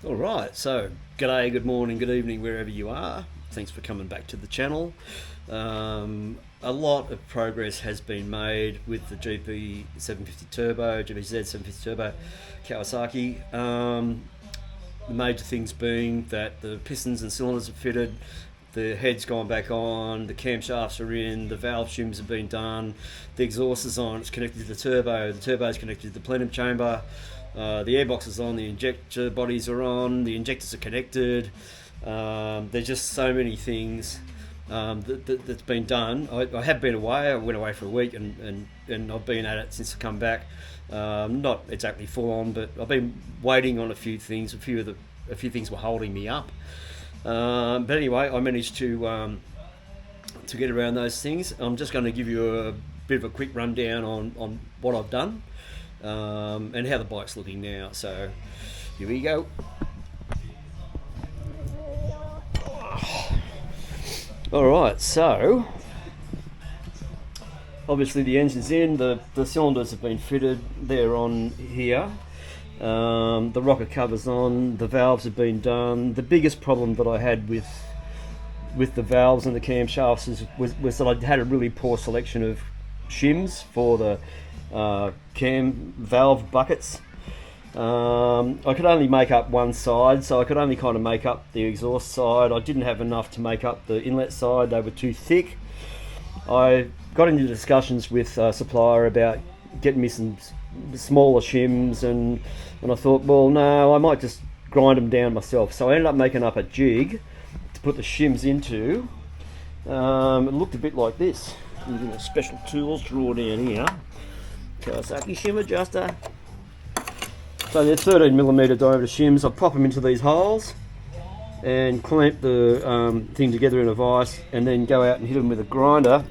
All right, so g'day, good morning, good evening, wherever you are. Thanks for coming back to the channel. A lot of progress has been made with the GP 750 Turbo, GPZ 750 Turbo Kawasaki. The major things being that the pistons and cylinders are fitted, the head's gone back on, the camshafts are in, the valve shims have been done, the exhaust is on, it's connected to the turbo is connected to the plenum chamber, the airbox is on, the injector bodies are on, the injectors are connected. There's just so many things that's been done. I have been away. I went away for a week, and I've been at it since I come back. Not exactly full on, but I've been waiting on a few things. A few things were holding me up. But anyway, I managed to get around those things. I'm just going to give you a bit of a quick rundown on what I've done and how the bike's looking now. So here we go. Alright, so obviously the engine's in, the cylinders have been fitted, they're on here. The rocker cover's on, the valves have been done. The biggest problem that I had with the valves and the camshafts was that I had a really poor selection of shims for the cam valve buckets. I could only make up one side, so I could only kind of make up the exhaust side. I didn't have enough to make up the inlet side, they were too thick. I got into discussions with a supplier about getting me some smaller shims, and I thought, well, no, I might just grind them down myself. So I ended up making up a jig to put the shims into. It looked a bit like this, using a special tools drawer down here. Kawasaki shim adjuster. So they're 13mm diameter shims. I pop them into these holes and clamp the thing together in a vise, and then go out and hit them with a grinder.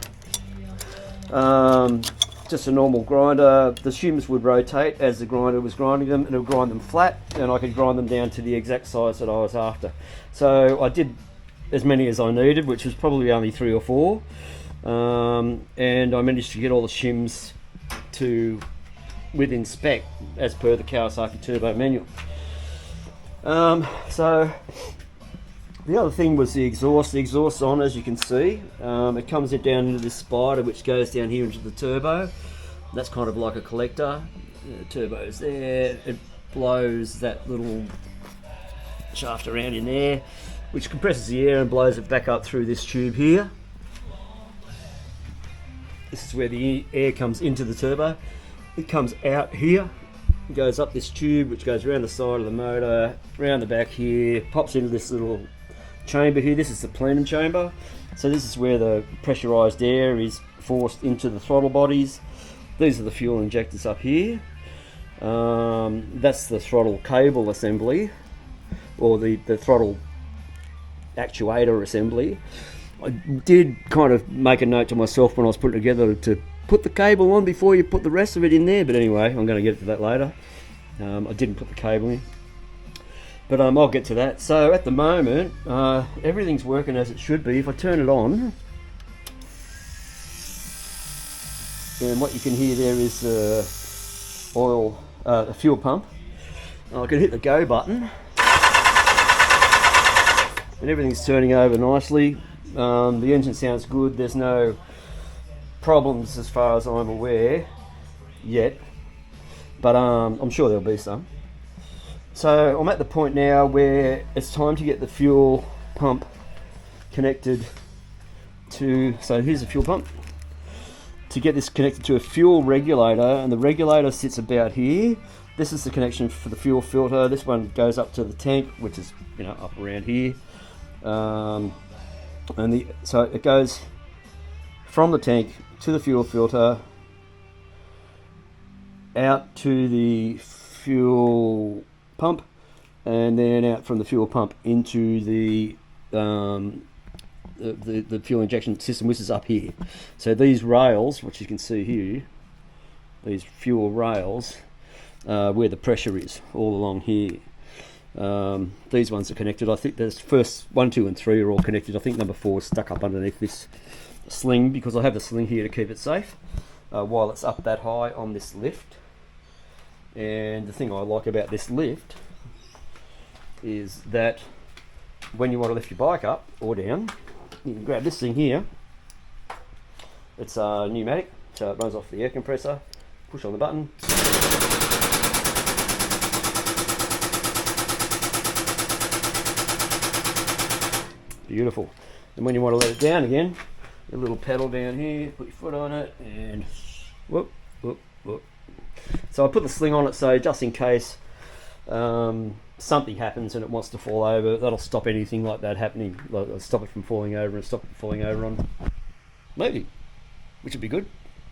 Just a normal grinder. The shims would rotate as the grinder was grinding them, and it would grind them flat, and I could grind them down to the exact size that I was after. So I did as many as I needed, which was probably only 3 or 4, and I managed to get all the shims to within spec as per the Kawasaki Turbo manual. So the other thing was the exhaust. The exhaust's on, as you can see. It comes down into this spider which goes down here into the turbo. That's kind of like a collector. The turbo's there. It blows that little shaft around in there, which compresses the air and blows it back up through this tube here. This is where the air comes into the turbo. It comes out here, goes up this tube which goes around the side of the motor, around the back here, pops into this little chamber here. This is the plenum chamber. So this is where the pressurized air is forced into the throttle bodies. These are the fuel injectors up here. That's the throttle cable assembly, or the throttle actuator assembly. I did kind of make a note to myself when I was putting it together to put the cable on before you put the rest of it in there, but anyway, I'm going to get to that later. I didn't put the cable in, but I'll get to that. So at the moment, everything's working as it should be. If I turn it on, and what you can hear there is a fuel pump. I can hit the go button, and everything's turning over nicely. The engine sounds good. There's no problems as far as I'm aware yet, but I'm sure there'll be some. So I'm at the point now where it's time to get the fuel pump connected to, so here's the fuel pump, to get this connected to a fuel regulator, and the regulator sits about here. This is the connection for the fuel filter. This one goes up to the tank, which is up around here, so it goes from the tank to the fuel filter, out to the fuel pump, and then out from the fuel pump into the fuel injection system, which is up here. So these rails, which you can see here, these fuel rails, where the pressure is, all along here. These ones are connected. I think there's first 1, 2 and 3 are all connected. I think number 4 is stuck up underneath this sling, because I have the sling here to keep it safe while it's up that high on this lift. And the thing I like about this lift is that when you want to lift your bike up or down, you can grab this thing here. It's pneumatic, so it runs off the air compressor. Push on the button. Beautiful. And when you want to let it down again, a little pedal down here, put your foot on it, and whoop, whoop, whoop. So I put the sling on it, so just in case something happens and it wants to fall over, that'll stop anything like that happening. Like, stop it from falling over and stop it from falling over on maybe, which would be good.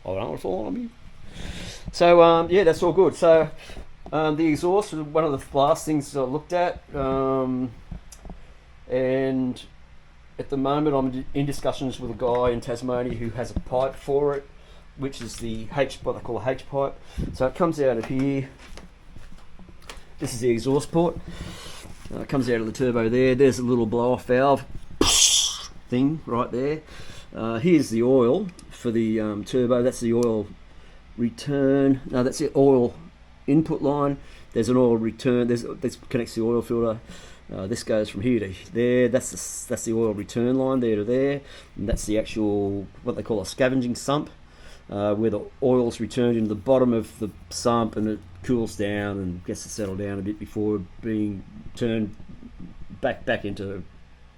I don't want to fall on me. So yeah, that's all good. So the exhaust was one of the last things I looked at, and at the moment I'm in discussions with a guy in Tasmania who has a pipe for it, which is the what they call a H pipe. So it comes out of here. This is the exhaust port. It comes out of the turbo there. There's a little blow-off valve thing right there. Here's the oil for the turbo. That's the oil return. No, that's the oil input line. There's an oil return. This connects the oil filter. This goes from here to there. That's the oil return line there to there. And that's the actual, what they call a scavenging sump, where the oil's returned into the bottom of the sump and it cools down and gets to settle down a bit before being turned back into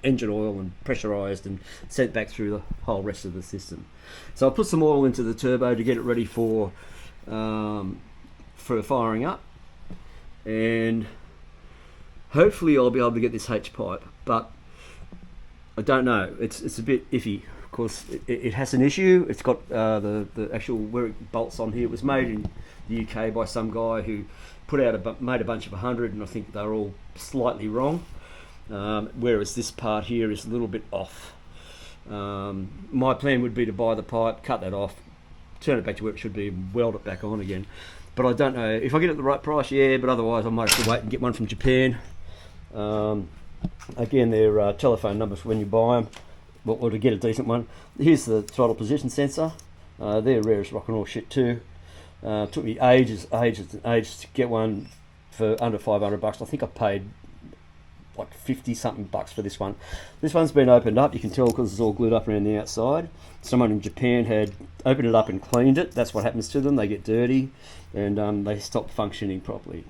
engine oil and pressurized and sent back through the whole rest of the system. So I put some oil into the turbo to get it ready for firing up, and hopefully I'll be able to get this H pipe, but I don't know. It's a bit iffy. Of course, it has an issue. It's got the actual where it bolts on here. It was made in the UK by some guy who made a bunch of 100, and I think they're all slightly wrong. Whereas this part here is a little bit off. My plan would be to buy the pipe, cut that off, turn it back to where it should be, and weld it back on again. But I don't know if I get it at the right price. Yeah, but otherwise I might have to wait and get one from Japan. Again, their telephone numbers for when you buy them, or to get a decent one. Here's the throttle position sensor. They're rare as rock and roll shit too. Took me ages to get one for under $500. I think I paid like 50 something bucks for this one. This one's been opened up. You can tell because it's all glued up around the outside. Someone in Japan had opened it up and cleaned it. That's what happens to them. They get dirty and they stop functioning properly.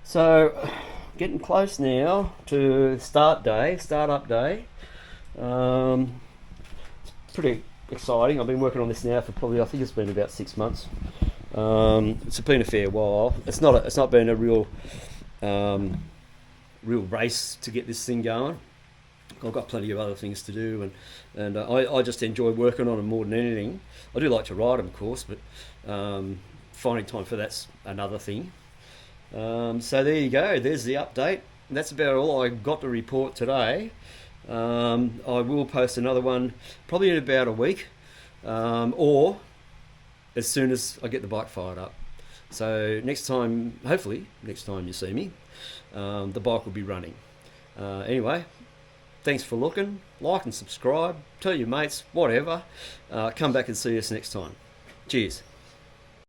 So getting close now to start up day. It's pretty exciting. I've been working on this now for probably, I think it's been about 6 months. It's been a fair while. It's not been a real race to get this thing going. I've got plenty of other things to do, and I just enjoy working on them more than anything. I do like to ride them, of course, but finding time for that's another thing. So there you go. There's the update. That's about all I got to report today. I will post another one probably in about a week, or as soon as I get the bike fired up. So hopefully next time you see me, the bike will be running. Anyway, thanks for looking. Like and subscribe. Tell your mates, whatever. Come back and see us next time. Cheers.